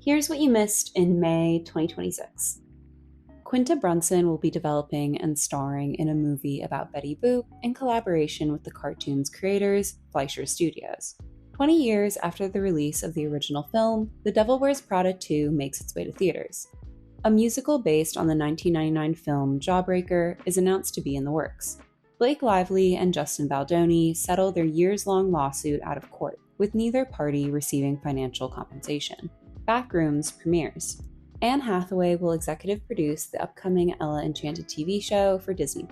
Here's what you missed in May 2026. Quinta Brunson will be developing and starring in a movie about Betty Boop in collaboration with the cartoon's creators, Fleischer Studios. 20 years after the release of the original film, The Devil Wears Prada 2 makes its way to theaters. A musical based on the 1999 film Jawbreaker is announced to be in the works. Blake Lively and Justin Baldoni settle their years-long lawsuit out of court, with neither party receiving financial compensation. Backrooms premieres. Anne Hathaway will executive produce the upcoming Ella Enchanted TV show for Disney+.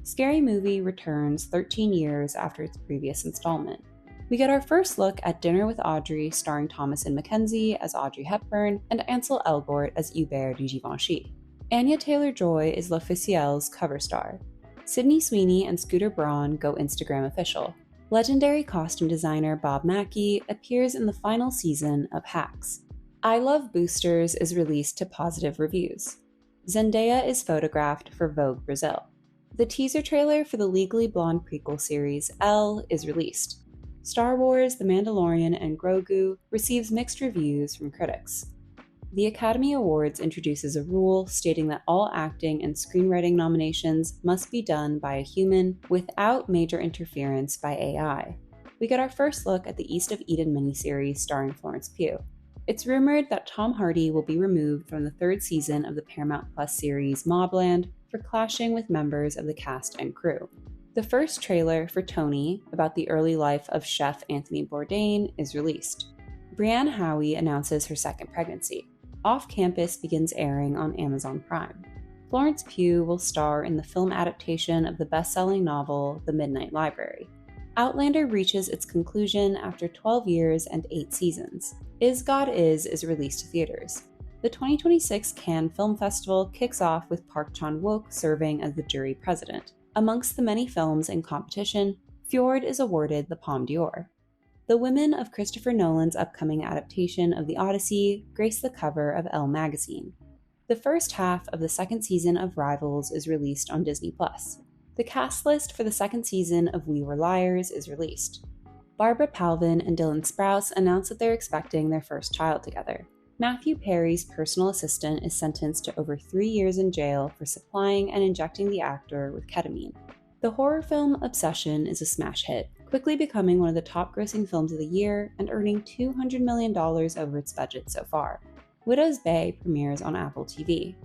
Scary Movie returns 13 years after its previous installment. We get our first look at Dinner with Audrey starring Thomasin McKenzie as Audrey Hepburn and Ansel Elgort as Hubert de Givenchy. Anya Taylor-Joy is L'Officiel's cover star. Sydney Sweeney and Scooter Braun go Instagram official. Legendary costume designer Bob Mackie appears in the final season of Hacks. I Love Boosters is released to positive reviews. Zendaya is photographed for Vogue Brazil. The teaser trailer for the Legally Blonde prequel series Elle is released. Star Wars, The Mandalorian, and Grogu receives mixed reviews from critics. The Academy Awards introduces a rule stating that all acting and screenwriting nominations must be done by a human without major interference by AI. We get our first look at the East of Eden miniseries starring Florence Pugh. It's rumored that Tom Hardy will be removed from the third season of the Paramount Plus series Mobland for clashing with members of the cast and crew. The first trailer for Tony, about the early life of chef Anthony Bourdain, is released. Brianne Howie announces her second pregnancy. Off Campus begins airing on Amazon Prime. Florence Pugh will star in the film adaptation of the best-selling novel The Midnight Library. Outlander reaches its conclusion after 12 years and 8 seasons. Is God is released to theaters. The 2026 Cannes Film Festival kicks off with Park Chan-wook serving as the jury president. Amongst the many films in competition, Fjord is awarded the Palme d'Or. The women of Christopher Nolan's upcoming adaptation of The Odyssey grace the cover of Elle magazine. The first half of the second season of Rivals is released on Disney+. The cast list for the second season of We Were Liars is released. Barbara Palvin and Dylan Sprouse announce that they're expecting their first child together. Matthew Perry's personal assistant is sentenced to over 3 years in jail for supplying and injecting the actor with ketamine. The horror film Obsession is a smash hit, quickly becoming one of the top-grossing films of the year and earning $200 million over its budget so far. Widow's Bay premieres on Apple TV.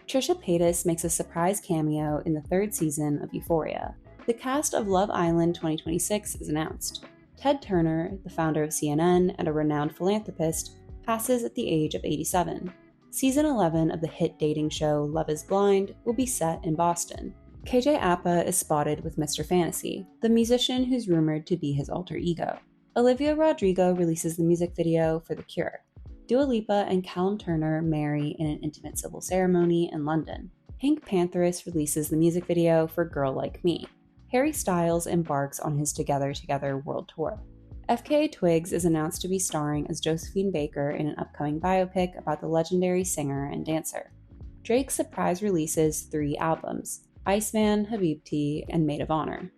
Trisha Paytas makes a surprise cameo in the third season of Euphoria. The cast of Love Island 2026 is announced. Ted Turner, the founder of CNN and a renowned philanthropist, passes at the age of 87. Season 11 of the hit dating show Love is Blind will be set in Boston. KJ Apa is spotted with Mr. Fantasy, the musician who's rumored to be his alter ego. Olivia Rodrigo releases the music video for The Cure. Dua Lipa and Callum Turner marry in an intimate civil ceremony in London. Pink Pantheress releases the music video for Girl Like Me. Harry Styles embarks on his Together Together world tour. FKA Twigs is announced to be starring as Josephine Baker in an upcoming biopic about the legendary singer and dancer. Drake surprise releases 3 albums: Iceman, Habibti, and Maid of Honor.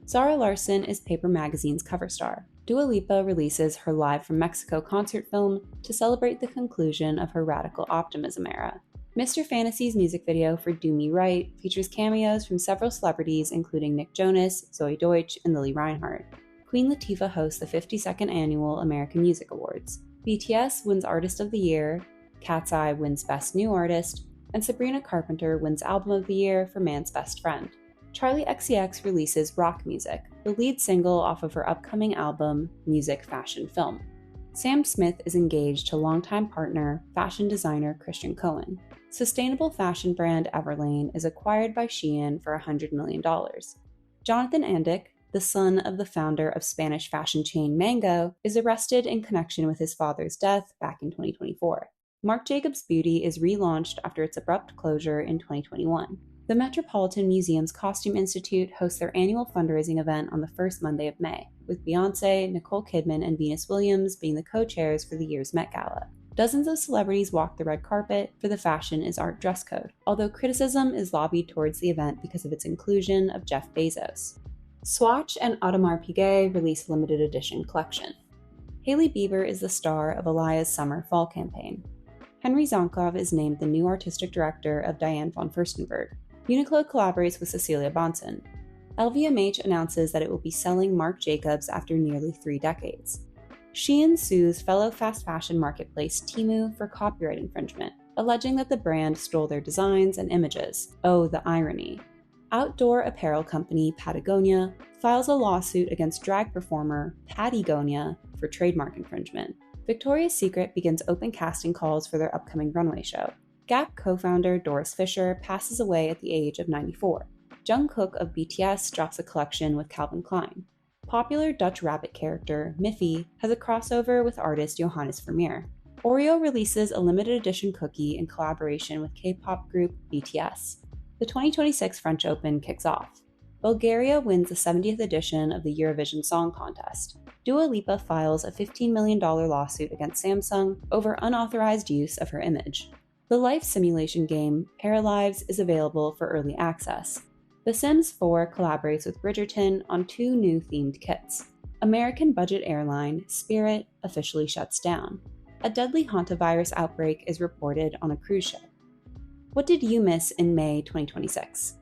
Zara Larsson is Paper Magazine's cover star. Dua Lipa releases her Live from Mexico concert film to celebrate the conclusion of her Radical Optimism era. Mr. Fantasy's music video for Do Me Right features cameos from several celebrities including Nick Jonas, Zoe Deutsch, and Lily Reinhart. Queen Latifah hosts the 52nd Annual American Music Awards. BTS wins Artist of the Year, Cat's Eye wins Best New Artist, and Sabrina Carpenter wins Album of the Year for Man's Best Friend. Charli XCX releases Rock Music, the lead single off of her upcoming album, Music Fashion Film. Sam Smith is engaged to longtime partner, fashion designer Christian Cohen. Sustainable fashion brand Everlane is acquired by Shein for $100 million. Jonathan Andick, the son of the founder of Spanish fashion chain Mango, is arrested in connection with his father's death back in 2024. Marc Jacobs Beauty is relaunched after its abrupt closure in 2021. The Metropolitan Museum's Costume Institute hosts their annual fundraising event on the first Monday of May, with Beyoncé, Nicole Kidman, and Venus Williams being the co-chairs for the year's Met Gala. Dozens of celebrities walk the red carpet for the Fashion is Art dress code, although criticism is lobbied towards the event because of its inclusion of Jeff Bezos. Swatch and Audemars Piguet release limited edition collection. Hailey Bieber is the star of Alaya's summer-fall campaign. Henry Zonkov is named the new artistic director of Diane von Furstenberg. Uniqlo collaborates with Cecilia Bonson. LVMH announces that it will be selling Marc Jacobs after nearly 3 decades. Shein sues fellow fast fashion marketplace Temu for copyright infringement, alleging that the brand stole their designs and images. Oh, the irony. Outdoor apparel company Patagonia files a lawsuit against drag performer Patagonia for trademark infringement. Victoria's Secret begins open casting calls for their upcoming runway show. Gap co-founder Doris Fisher passes away at the age of 94. Jungkook of BTS drops a collection with Calvin Klein. Popular Dutch rabbit character Miffy has a crossover with artist Johannes Vermeer. Oreo releases a limited edition cookie in collaboration with K-pop group BTS. The 2026 French Open kicks off. Bulgaria wins the 70th edition of the Eurovision Song Contest. Dua Lipa files a $15 million lawsuit against Samsung over unauthorized use of her image. The life simulation game Paralives is available for early access. The Sims 4 collaborates with Bridgerton on 2 new themed kits. American budget airline Spirit officially shuts down. A deadly hantavirus outbreak is reported on a cruise ship. What did you miss in May 2026?